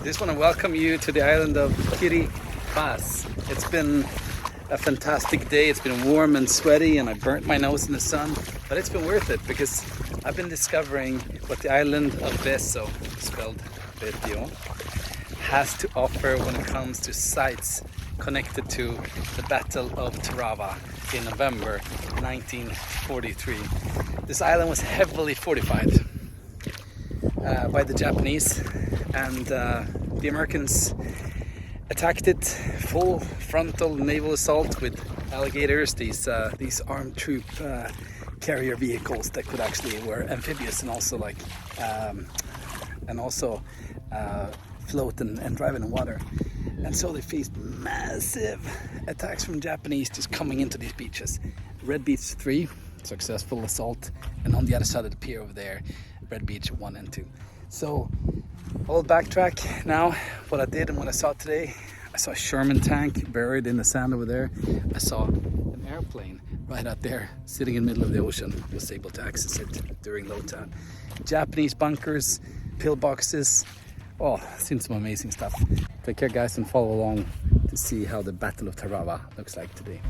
Just want to welcome you to the island of Kiribati. It's been a fantastic day. It's been warm and sweaty and I burnt my nose in the sun, but it's been worth it because I've been discovering what the island of Betio, spelled Betio, has to offer when it comes to sites connected to the Battle of Tarawa in November 1943. This island was heavily fortified by the Japanese, and the Americans attacked it full frontal naval assault with alligators, these armed troop carrier vehicles that could actually were amphibious and also float and drive in the water. And so they faced massive attacks from Japanese just coming into these beaches. Red Beach 3, successful assault, and on the other side of the pier over there, Red Beach 1 and 2. So I'll backtrack now. What I did and what I saw today, I saw a Sherman tank buried in the sand over there. I saw an airplane right out there sitting in the middle of the ocean. Was able to access it during low tide. Japanese bunkers, pillboxes. Oh, seen some amazing stuff. Take care guys and follow along to see how the Battle of Tarawa looks like today.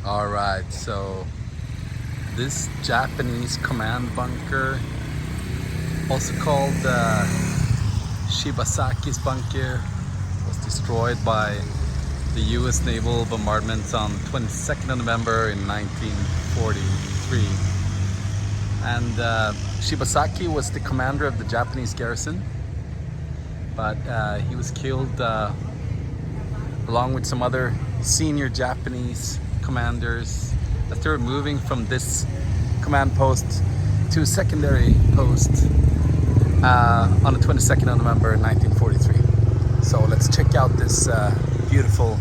Alright, so this Japanese command bunker, also called Shibasaki's bunker, was destroyed by the US naval bombardments on 22nd of November in 1943. And Shibasaki was the commander of the Japanese garrison, but he was killed along with some other senior Japanese commanders as they were moving from this command post to a secondary post on the 22nd of November 1943. So let's check out this beautiful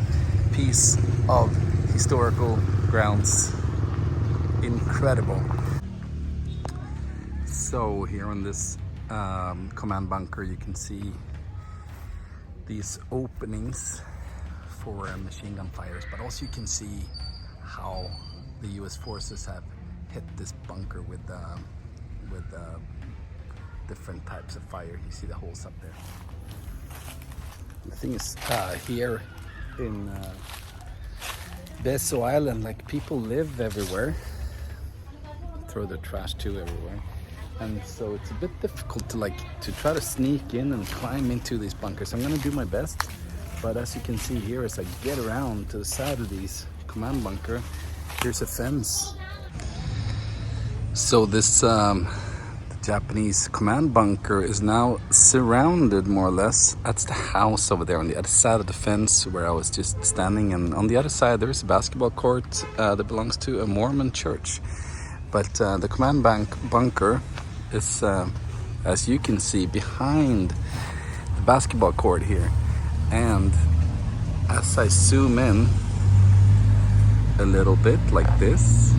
piece of historical grounds. Incredible. So here on this command bunker you can see these openings for machine gun fires, but also you can see how the US forces have hit this bunker with different types of fire. You see the holes up there. The thing is, here in Betio Island, like, people live everywhere, throw their trash too everywhere, and so it's a bit difficult to try to sneak in and climb into these bunkers. I'm gonna do my best, but as you can see here, as I get around to the side of these command bunker, here's a fence. So this Japanese command bunker is now surrounded more or less. That's the house over there on the other side of the fence where I was just standing, and on the other side there is a basketball court that belongs to a Mormon church. But the command bunker is, as you can see, behind the basketball court here. And as I zoom in a little bit like this,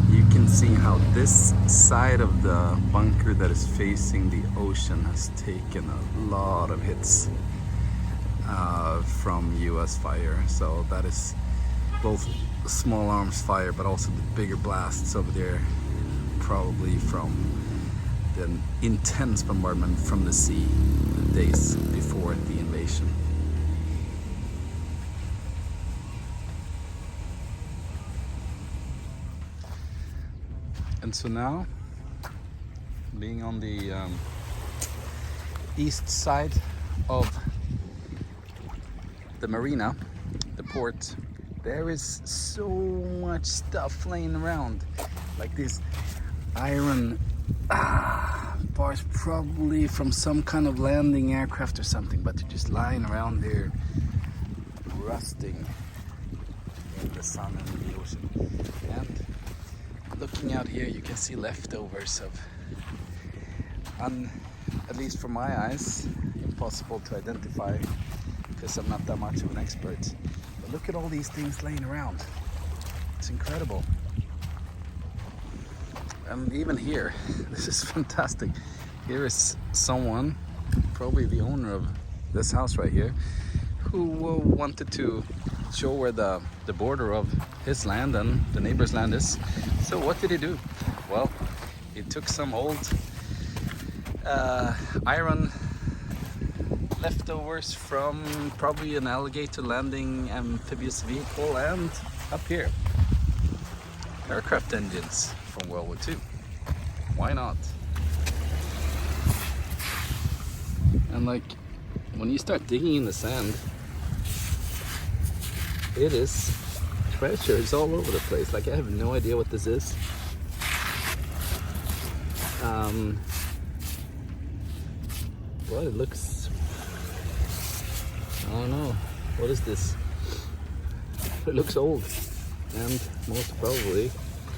you can see how this side of the bunker that is facing the ocean has taken a lot of hits from US fire. So that is both small arms fire, but also the bigger blasts over there probably from the intense bombardment from the sea the days before the invasion. And so now, being on the east side of the marina, the port, there is so much stuff laying around, like these iron bars, probably from some kind of landing aircraft or something, but they're just lying around there rusting in the sun and the ocean. And looking out here, you can see leftovers of, at least from my eyes, impossible to identify because I'm not that much of an expert. But look at all these things laying around. It's incredible. And even here, this is fantastic. Here is someone, probably the owner of this house right here, who wanted to show where the border of his land and the neighbor's land is. So what did he do? Well, he took some old iron leftovers from probably an alligator landing amphibious vehicle, and up here, aircraft engines from World War II. Why not? And like, when you start digging in the sand, it is treasure. It's all over the place. Like, I have no idea what this is. Well, it looks, I don't know, what is this? It looks old, and most probably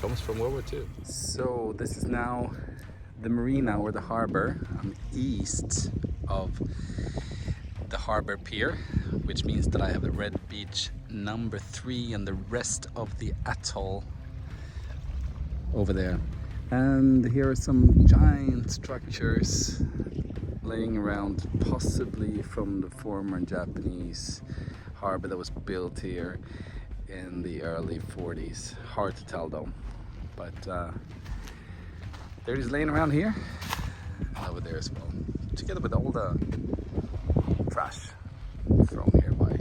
comes from World War II. So this is now the marina, or the harbor, east of the harbor pier, which means that I have a red beach number 3 and the rest of the atoll over there. And here are some giant structures laying around, possibly from the former Japanese harbor that was built here in the early 40s. Hard to tell though, but they're just laying around here and over there as well, together with all the trash thrown here by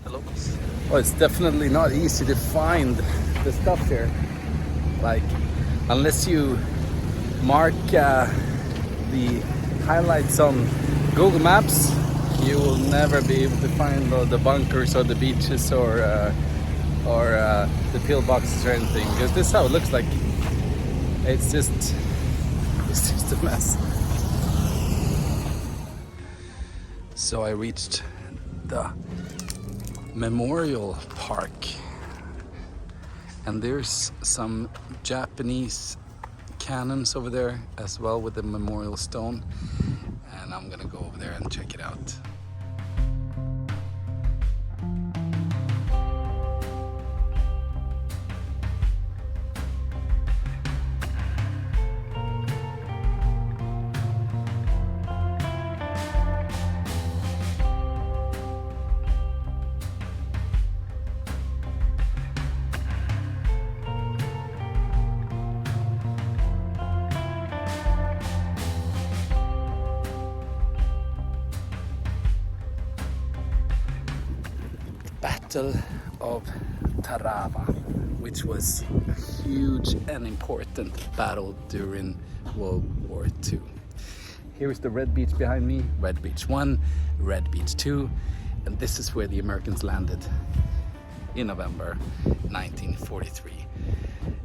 the locals. Well, it's definitely not easy to find the stuff here. Like, unless you mark the highlights on Google Maps, you will never be able to find the bunkers or the beaches or the pillboxes or anything, because this is how it looks like. It's just a mess. So I reached the memorial park, and there's some Japanese cannons over there as well with the memorial stone, and I'm gonna go over there and check it out. Battle of Tarawa, which was a huge and important battle during World War II. Here is the red beach behind me, Red Beach 1, Red Beach 2, and this is where the Americans landed in November 1943,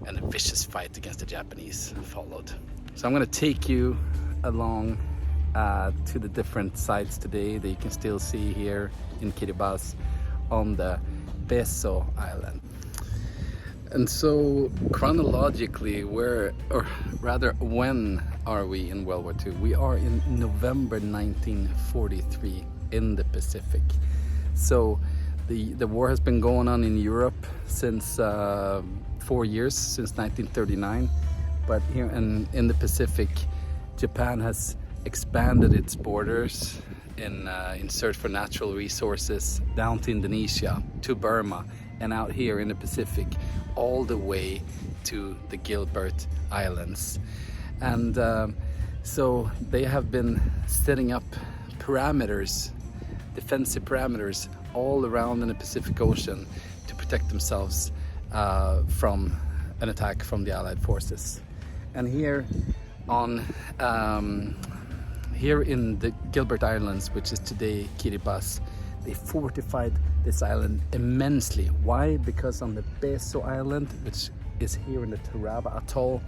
and a vicious fight against the Japanese followed. So I'm going to take you along to the different sites today that you can still see here in Kiribati on the Betio island. And so chronologically, when are we in World War II? We are in November 1943 in the Pacific. So the war has been going on in Europe since 4 years, since 1939. But here in the Pacific, Japan has expanded its borders in search for natural resources down to Indonesia, to Burma, and out here in the Pacific, all the way to the Gilbert Islands. And so they have been setting up parameters, defensive parameters, all around in the Pacific Ocean to protect themselves from an attack from the Allied forces. And here here in the Gilbert Islands, which is today Kiribati, they fortified this island immensely. Why? Because on the Betio island, which is here in the Tarawa atoll,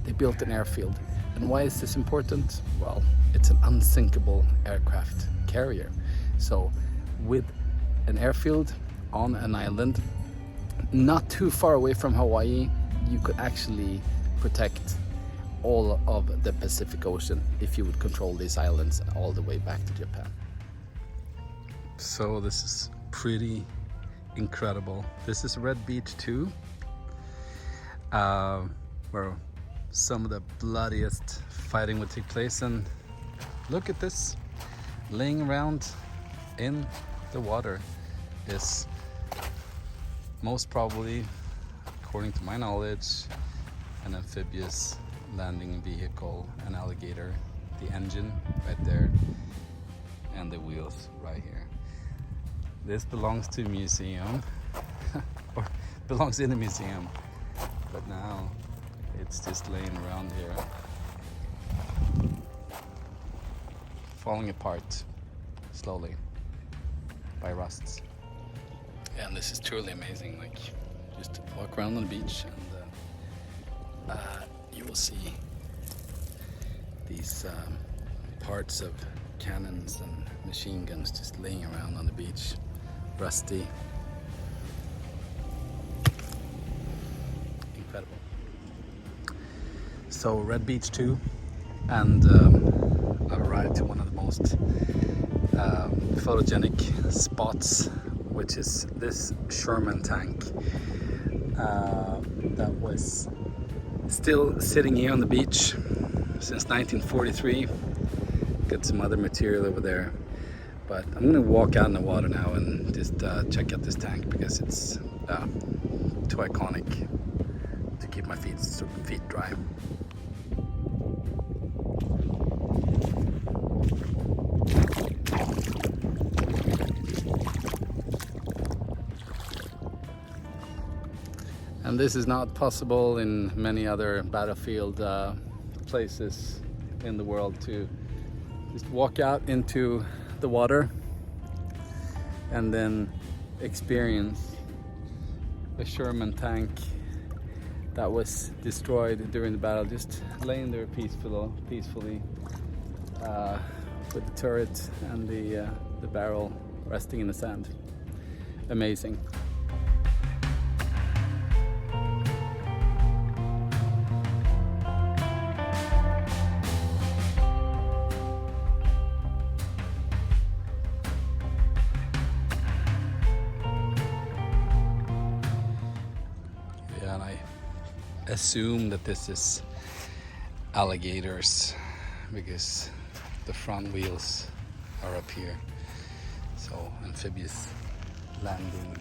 they built an airfield. And why is this important? Well, it's an unsinkable aircraft carrier. So with an airfield on an island, not too far away from Hawaii, you could actually protect all of the Pacific Ocean if you would control these islands all the way back to Japan. So this is pretty incredible. This is Red Beach 2, where some of the bloodiest fighting would take place. And look at this, laying around in the water is most probably, according to my knowledge, an amphibious landing vehicle, an alligator, the engine right there, and the wheels right here. This belongs to a museum, or belongs in a museum, but now it's just laying around here, falling apart slowly by rusts. And this is truly amazing. Like, just walk around on the beach and you will see these parts of cannons and machine guns just laying around on the beach, rusty. Incredible. So Red Beach 2, and I've arrived to one of the most photogenic spots, which is this Sherman tank that was still sitting here on the beach since 1943. Got some other material over there, but I'm gonna walk out in the water now and just check out this tank, because it's too iconic to keep my feet dry. And this is not possible in many other battlefield places in the world, to just walk out into the water and then experience a Sherman tank that was destroyed during the battle, just laying there peacefully with the turret and the barrel resting in the sand. Amazing. And I assume that this is alligators, because the front wheels are up here. So amphibious landing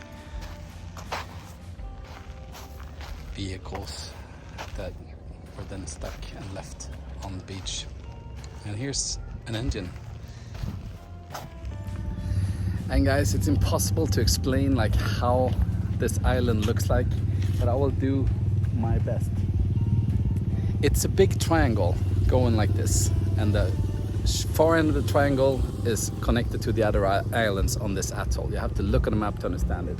vehicles that were then stuck and left on the beach. And here's an engine. And guys, it's impossible to explain like how this island looks like, but I will do my best. It's a big triangle going like this, and the far end of the triangle is connected to the other islands on this atoll. You have to look at the map to understand it.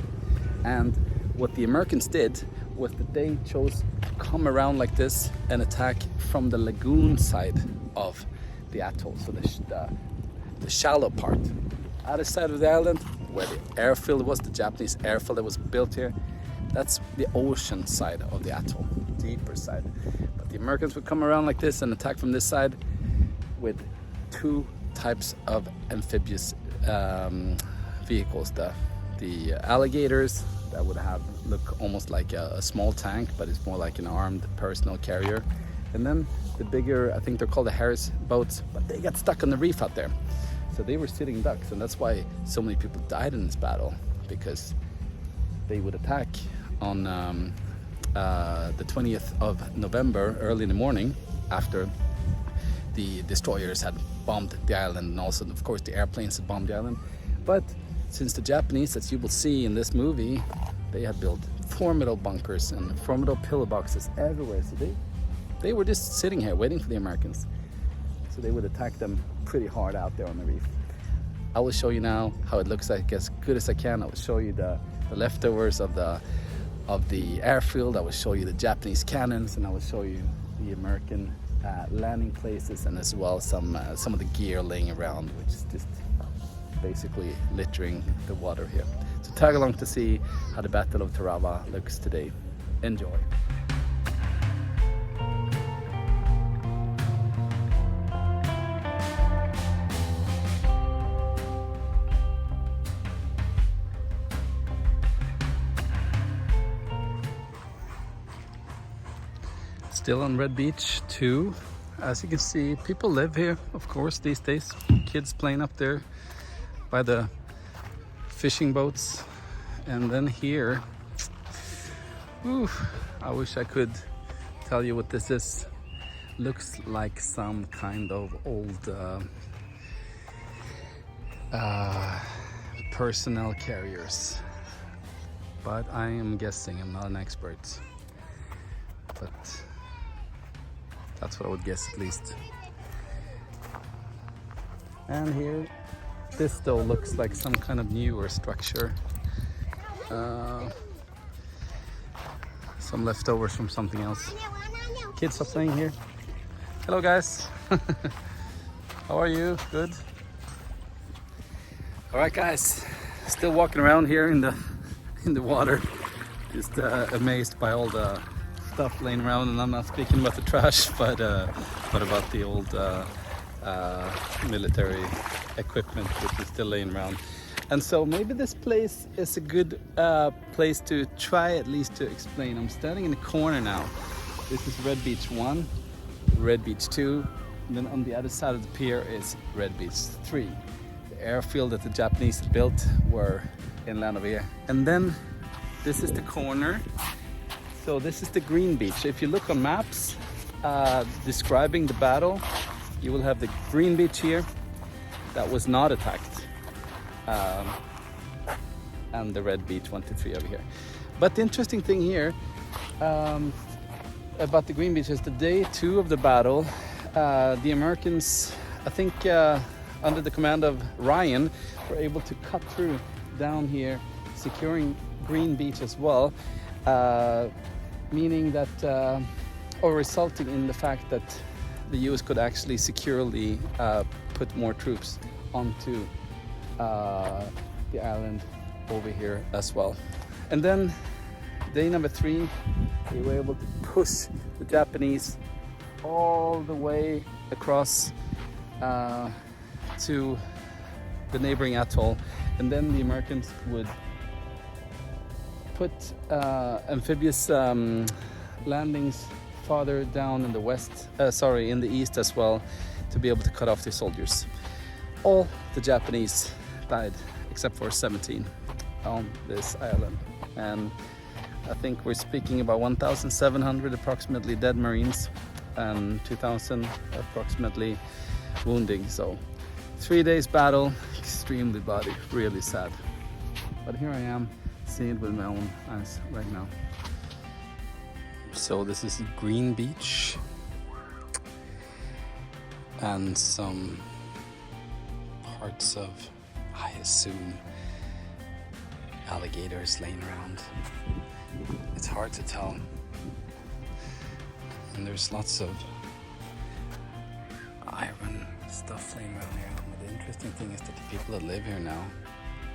And what the Americans did was that they chose to come around like this and attack from the lagoon side of the atoll, so the shallow part. Other side of the island, where the airfield was, the Japanese airfield that was built here, that's the ocean side of the atoll, deeper side. But the Americans would come around like this and attack from this side with two types of amphibious vehicles. The alligators that would look almost like a small tank, but it's more like an armed personal carrier. And then the bigger, I think they're called the Harris boats, but they got stuck on the reef out there. So they were sitting ducks, and that's why so many people died in this battle, because they would attack on the 20th of November, early in the morning, after the destroyers had bombed the island, and also, of course, the airplanes had bombed the island. But since the Japanese, as you will see in this movie, they had built formidable bunkers and formidable pillowboxes everywhere. So they were just sitting here waiting for the Americans. So they would attack them pretty hard out there on the reef. I will show you now how it looks like as good as I can. I will show you the leftovers of the airfield. I will show you the Japanese cannons, and I will show you the American landing places, and as well some of the gear laying around, which is just basically littering the water here. So tag along to see how the Battle of Tarawa looks today. Enjoy. Still on Red Beach 2. As you can see, people live here, of course, these days. Kids playing up there by the fishing boats. And then here, I wish I could tell you what this is. Looks like some kind of old personnel carriers. But I am guessing, I'm not an expert. But that's what I would guess, at least. And here, this though looks like some kind of newer structure. Some leftovers from something else. Kids are playing here. Hello guys. How are you? Good? Alright guys, still walking around here in the water. Just amazed by all the stuff laying around, and I'm not speaking about the trash, but about the old military equipment which is still laying around. And so maybe this place is a good place to try at least to explain. I'm standing in the corner now. This is Red Beach 1, Red Beach 2, and then on the other side of the pier is Red Beach 3. The airfield that the Japanese built were inland of here. And then this is the corner. So this is the green beach. If you look on maps describing the battle, you will have the green beach here that was not attacked, and the red beach 1 to 3 over here. But the interesting thing here about the green beach is the day 2 of the battle, the Americans, I think under the command of Ryan, were able to cut through down here, securing green beach as well. Meaning that, or resulting in the fact that the US could actually securely put more troops onto the island over here as well. And then day number 3, they were able to push the Japanese all the way across to the neighboring atoll, and then the Americans would put amphibious landings farther down in the west, in the east as well, to be able to cut off the soldiers. All the Japanese died except for 17 on this island, and I think we're speaking about 1,700 approximately dead Marines and 2,000 approximately wounding. So 3 days battle, extremely bloody, really sad. But here I am, seeing it with my own eyes right now. So this is Green Beach, and some parts of, I assume, alligators laying around. It's hard to tell. And there's lots of iron stuff laying around here. But the interesting thing is that the people that live here now,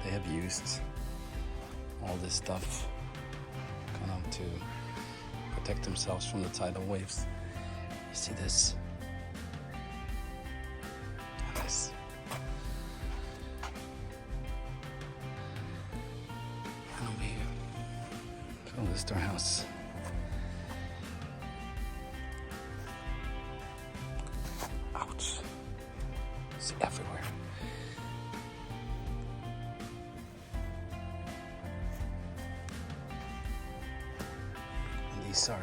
they have used all this stuff kind of to protect themselves from the tidal waves. You see this? And this. And over here. Oh, this is their house. Ouch. It's everywhere. these are.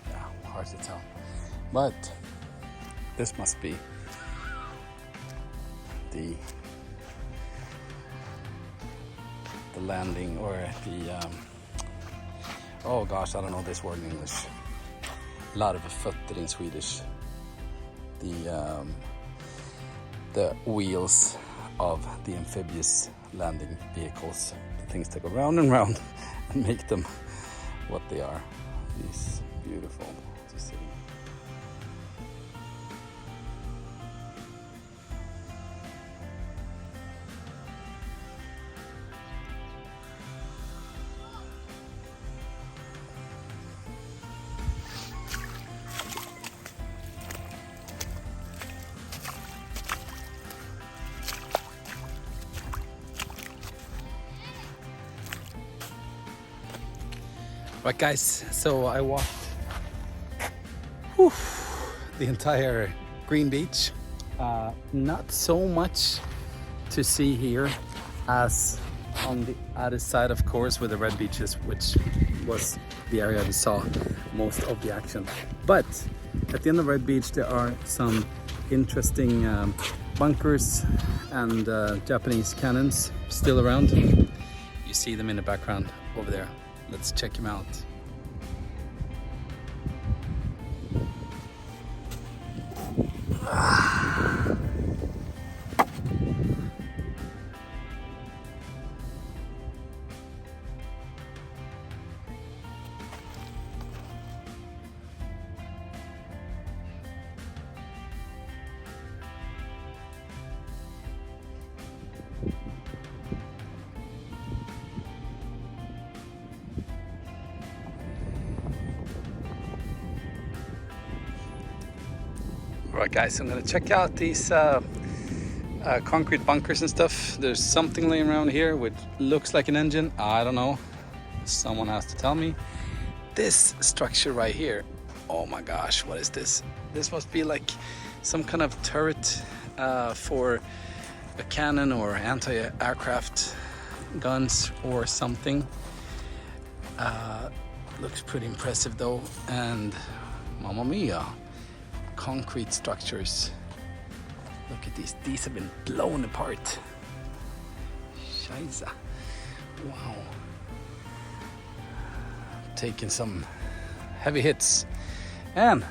Yeah, hard to tell. But this must be the landing, or the oh gosh, I don't know this word in English. A lot of fötter in Swedish. The wheels of the amphibious landing vehicles, the things that go round and round and make them what they are. These beautiful to see. Right guys, so I walked the entire green beach. Not so much to see here as on the other side, of course, with the red beaches, which was the area we saw most of the action. But at the end of Red Beach there are some interesting bunkers and Japanese cannons still around. You see them in the background over there. Let's check him out. Alright guys, I'm gonna check out these concrete bunkers and stuff. There's something laying around here which looks like an engine. I don't know. Someone has to tell me. This structure right here. Oh my gosh, what is this? This must be like some kind of turret for a cannon or anti-aircraft guns or something. Looks pretty impressive though, and mamma mia. Concrete structures. Look at these have been blown apart. Scheisse. Wow. Taking some heavy hits, and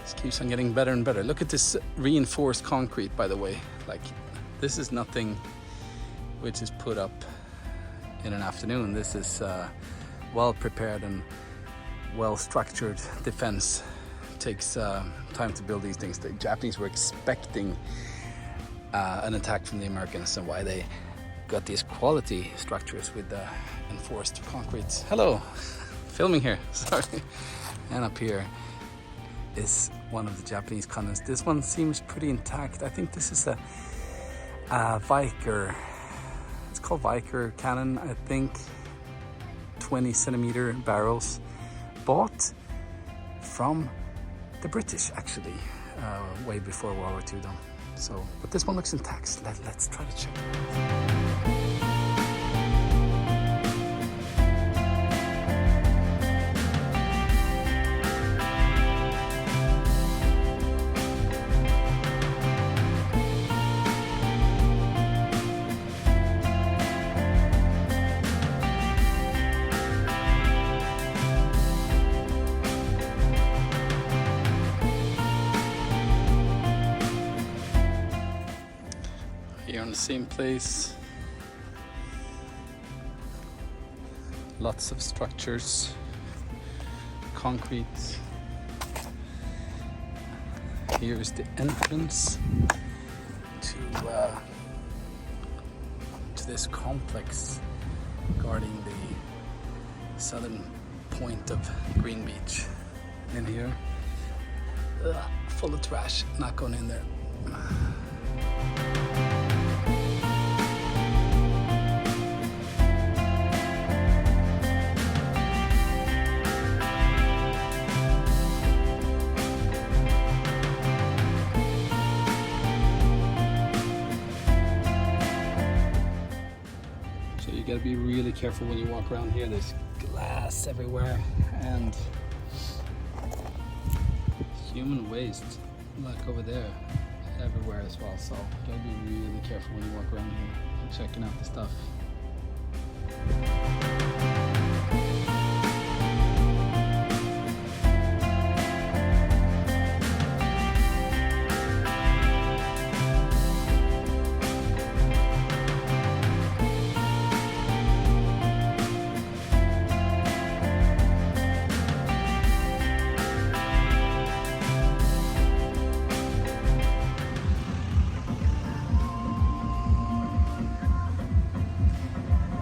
this keeps on getting better and better. Look at this reinforced concrete, by the way. Like, this is nothing which is put up in an afternoon. This is well prepared and well structured defense. Takes time to build these things. The Japanese were expecting an attack from the Americans, and why they got these quality structures with the enforced concrete. Hello, filming here, sorry. And up here is one of the Japanese cannons. This one seems pretty intact. I think this is a Viker. It's called Viker cannon, I think. 20 centimeter barrels, bought from the British, actually, way before World War II though. So, but this one looks intact. Let's try to check it out. Here on the same place, lots of structures, concrete. Here is the entrance to this complex guarding the southern point of Green Beach. In here, full of trash, not going in there. gotta be really careful when you walk around here. There's glass everywhere and human waste, like over there, everywhere as well. So gotta be really careful when you walk around here and checking out the stuff.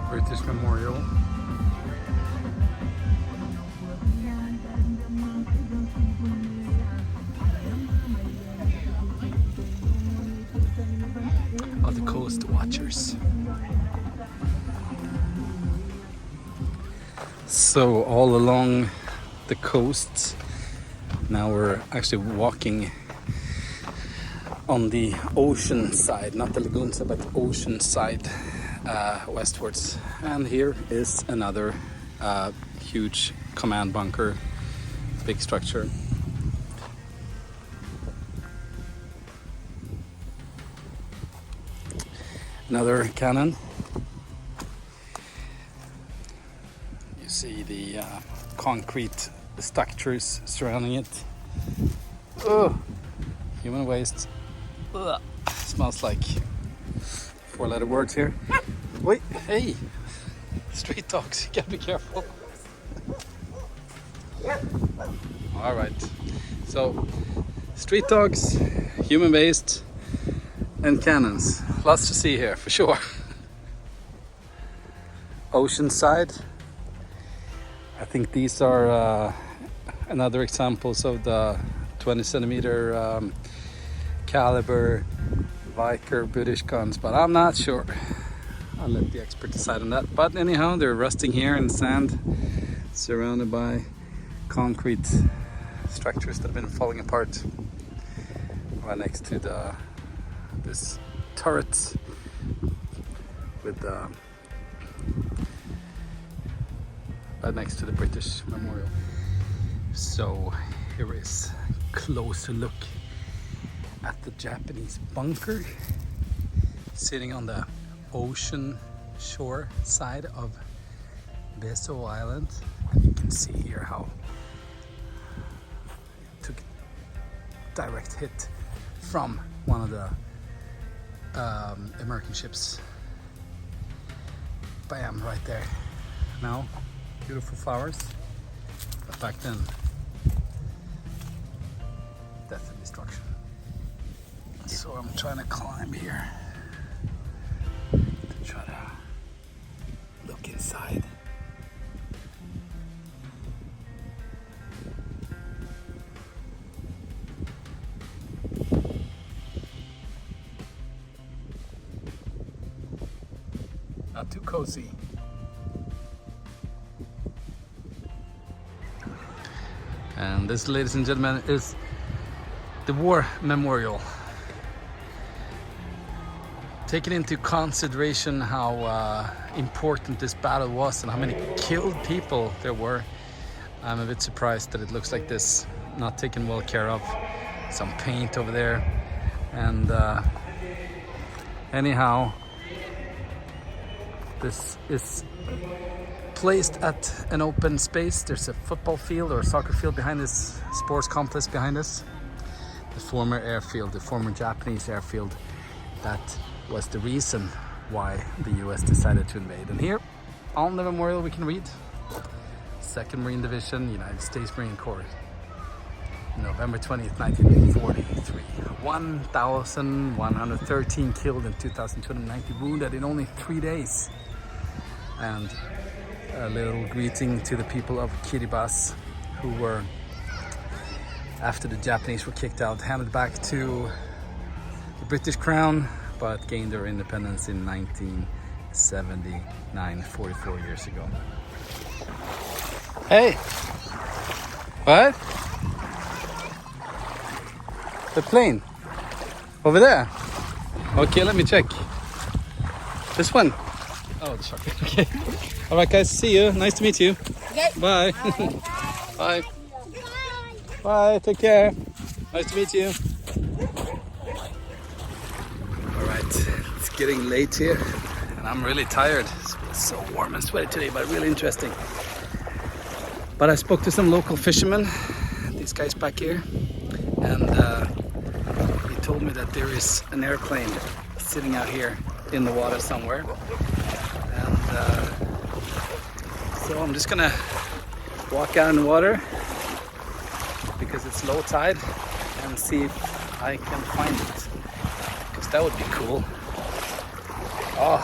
British Memorial. Of the Coast Watchers. So all along the coast, now we're actually walking on the ocean side, not the lagoon side, but the ocean side. Westwards, and here is another huge command bunker, big structure. Another cannon. You see the concrete structures surrounding it. Oh, human waste. Ugh. Smells like four-letter words here. Wait, hey, street dogs, you gotta be careful. All right, so street dogs, human waste, and cannons. Lots to see here for sure. Ocean side. I think these are another examples of the 20 centimeter caliber Viker British guns, but I'm not sure. I'll let the expert decide on that. But anyhow, they're rusting here in sand, surrounded by concrete structures that have been falling apart. Right next to this turret with right next to the British Memorial. So here is a closer look at the Japanese bunker sitting on the ocean shore side of Betio Island. And you can see here how it took a direct hit from one of the American ships. Bam, right there. Now, beautiful flowers, but back then, death and destruction. So I'm trying to climb here to try to look inside. Not too cozy. And this, ladies and gentlemen, is the War Memorial. Taking into consideration how important this battle was and how many killed people there were, I'm a bit surprised that it looks like this, not taken well care of. Some paint over there, and anyhow, this is placed at an open space. There's a football field or a soccer field behind this, sports complex behind us. The former airfield, the former Japanese airfield, that was the reason why the US decided to invade. And here on the memorial we can read 2nd Marine Division, United States Marine Corps, November 20th, 1943. 1,113 killed and 2,290 wounded in only 3 days. And a little greeting to the people of Kiribati, who were, after the Japanese were kicked out, handed back to the British Crown, but gained their independence in 1979, 44 years ago. Hey! What? The plane? Over there? Okay, let me check. This one? Oh, the shark. Okay. All right, guys. See you. Nice to meet you. Okay. Bye. Bye. Bye. Take care. Nice to meet you. All right. It's getting late here, and I'm really tired. It's so warm and sweaty today, but really interesting. But I spoke to some local fishermen, these guys back here, and he told me that there is an airplane sitting out here in the water somewhere. And so I'm just gonna walk out in the water because it's low tide and see if I can find it, because that would be cool. Oh,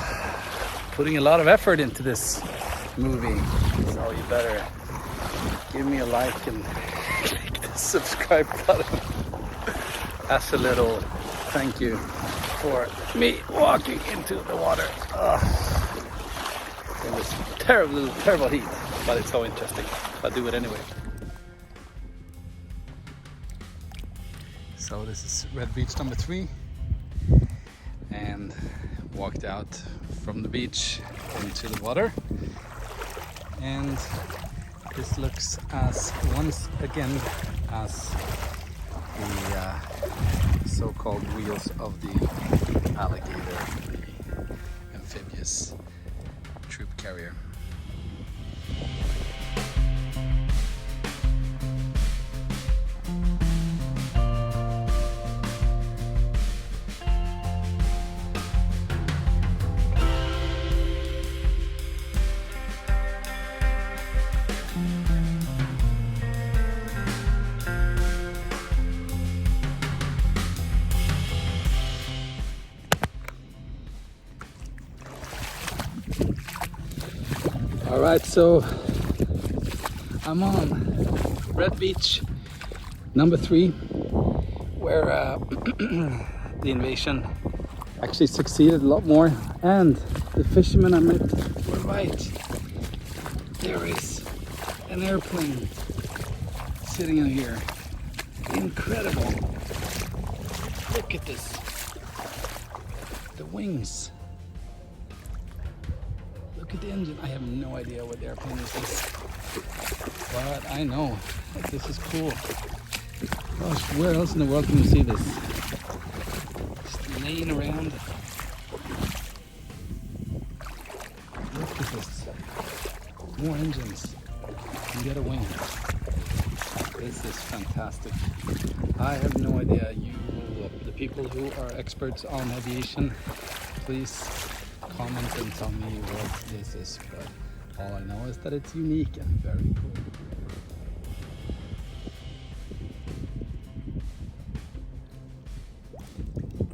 putting a lot of effort into this movie, so you better give me a like and click the subscribe button as a little thank you for me walking into the water. In this terrible heat, but it's so interesting. I'll do it anyway. So this is Red Beach number 3, and walked out from the beach into the water, and this looks as once again as the so-called wheels of the alligator, the amphibious troop carrier. All right, so I'm on Red Beach number 3, where the invasion actually succeeded a lot more, and the fishermen I met were right. There is an airplane sitting out here. Incredible. Look at this. The wings. Look at the engine. I have no idea what the airplane is, but I know that this is cool. Gosh, where else in the world can you see this? Just laying around. Look at this. More engines. And get a wing. This is fantastic. I have no idea. The people who are experts on aviation, please comment and tell me what this is, but all I know is that it's unique and very cool.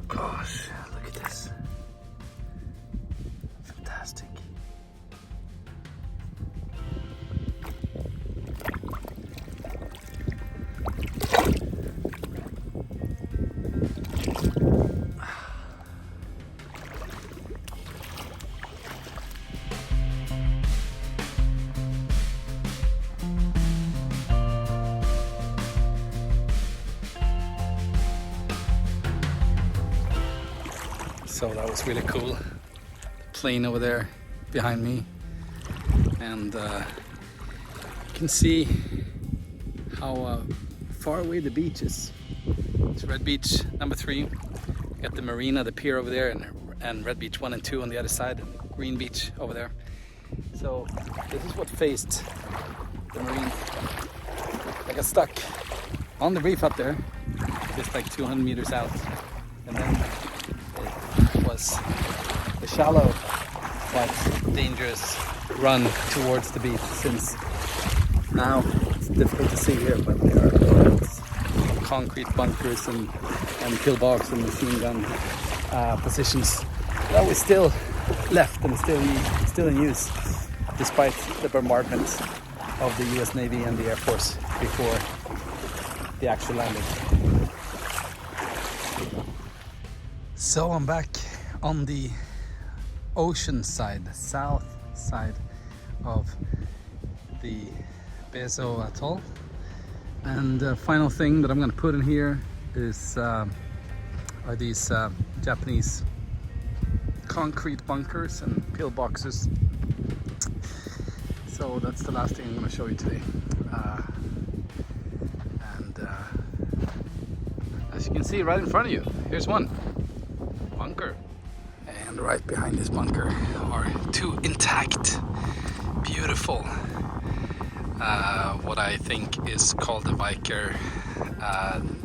Gosh, look at this. Fantastic. So that was really cool. The plane over there behind me, and you can see how far away the beach is. It's Red Beach number 3. You got the marina, the pier over there, and Red Beach 1 and 2 on the other side, and Green Beach over there. So this is what faced the marine. I got stuck on the reef up there, just like 200 meters out, and then was the shallow but dangerous run towards the beach, since now it's difficult to see here, but there are concrete bunkers and pillbox and machine gun positions that we still left and still in use, despite the bombardment of the US Navy and the Air Force before the actual landing. So I'm back on the ocean side, the south side of the Betio atoll, and the final thing that I'm going to put in here is are these Japanese concrete bunkers and pillboxes. So that's the last thing I'm going to show you today. As you can see right in front of you, here's one bunker. And right behind this bunker are two intact, beautiful, what I think is called a Viker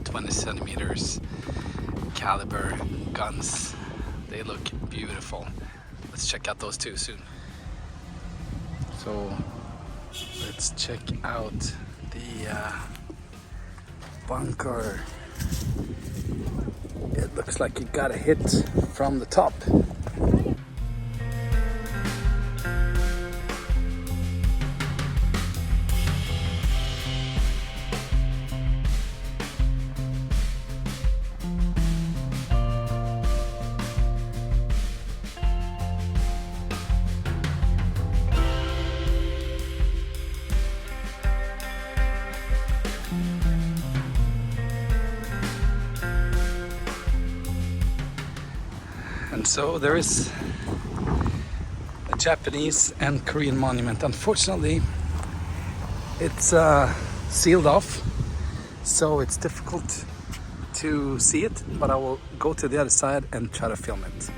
20 centimeters caliber guns. They look beautiful. Let's check out those two soon. So let's check out the bunker. It looks like you got a hit from the top. And so there is a Japanese and Korean monument. Unfortunately, it's sealed off, so it's difficult to see it, but I will go to the other side and try to film it.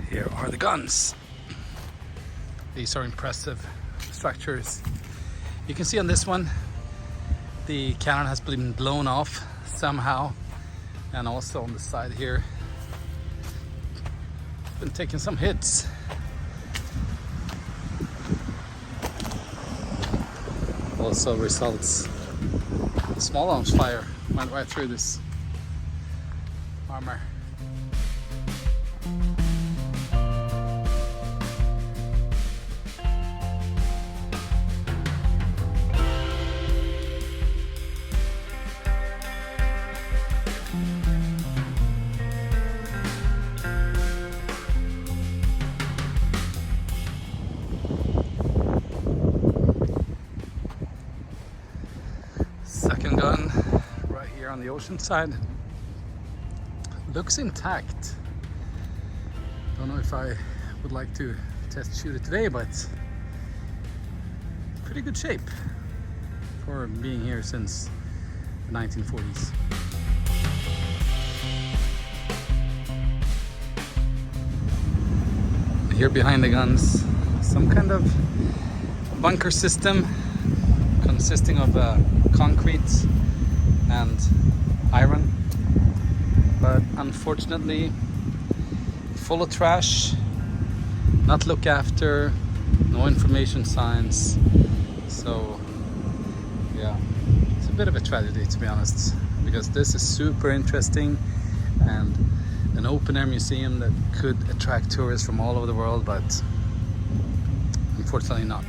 Here are the guns. These are impressive structures. You can see on this one, the cannon has been blown off somehow, and also on the side here, been taking some hits. Also results, small arms fire went right through this armor. Second gun right here on the ocean side. Looks intact. Don't know if I would like to test shoot it today, but pretty good shape for being here since the 1940s. Here behind the guns, some kind of bunker system consisting of concrete and iron, but unfortunately full of trash, not looked after, no information signs. So yeah, it's a bit of a tragedy, to be honest, because this is super interesting and an open air museum that could attract tourists from all over the world, but unfortunately not.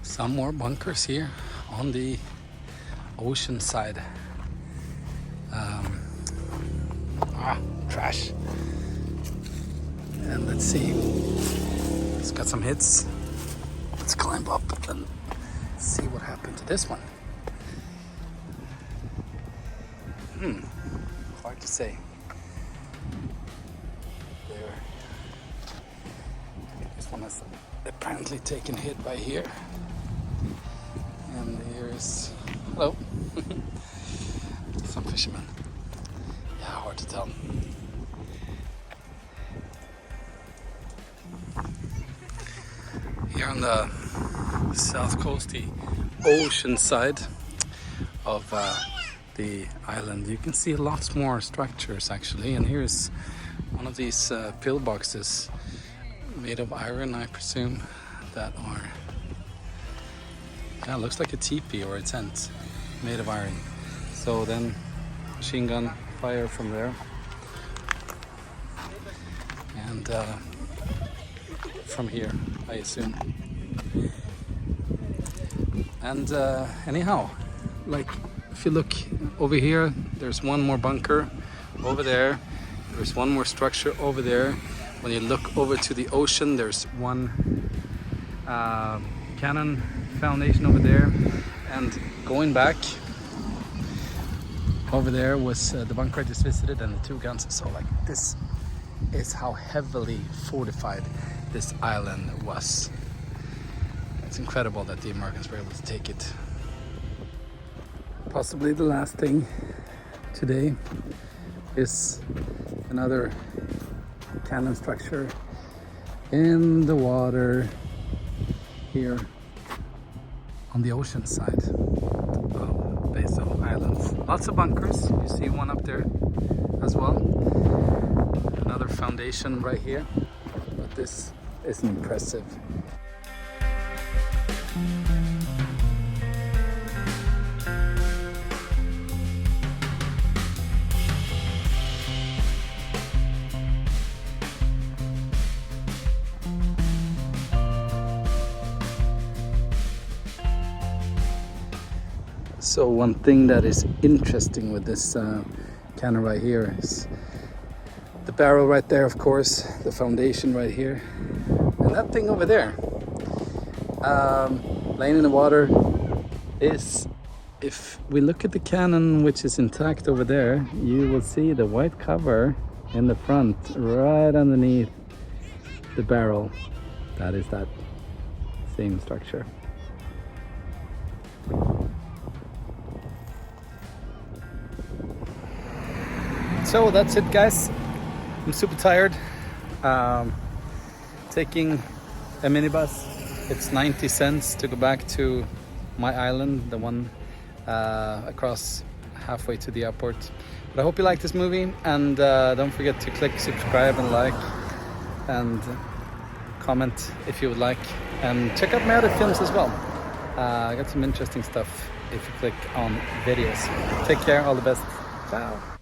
Some more bunkers here on the ocean side. Trash. And let's see. It's got some hits. Let's climb up and see what happened to this one. Hard to say. There. This one has apparently taken hit by here. And here's, hello, some fishermen. Yeah, hard to tell. Here on the south coast, the ocean side of the island, you can see lots more structures actually. And here's one of these pillboxes made of iron, I presume, that are, yeah, looks like a teepee or a tent. made of iron. So then machine gun fire from there, and from here, I assume. And anyhow, like if you look over here, there's one more bunker over there. There's one more structure over there. When you look over to the ocean, there's one cannon foundation over there. And going back, over there was the bunker I just visited and the two guns. So like this is how heavily fortified this island was. It's incredible that the Americans were able to take it. Possibly the last thing today is another cannon structure in the water here on the ocean side of Betio Islands. Lots of bunkers. You see one up there as well. Another foundation right here. But this is impressive. So one thing that is interesting with this cannon right here is the barrel right there, of course, the foundation right here, and that thing over there, laying in the water, is, if we look at the cannon which is intact over there, you will see the white cover in the front right underneath the barrel. That is that same structure. So that's it, guys. I'm super tired. Taking a minibus. It's 90 cents to go back to my island, the one across halfway to the airport. But I hope you like this movie, and don't forget to click subscribe and like and comment if you would like, and check out my other films as well. I got some interesting stuff if you click on videos. Take care, all the best. Ciao.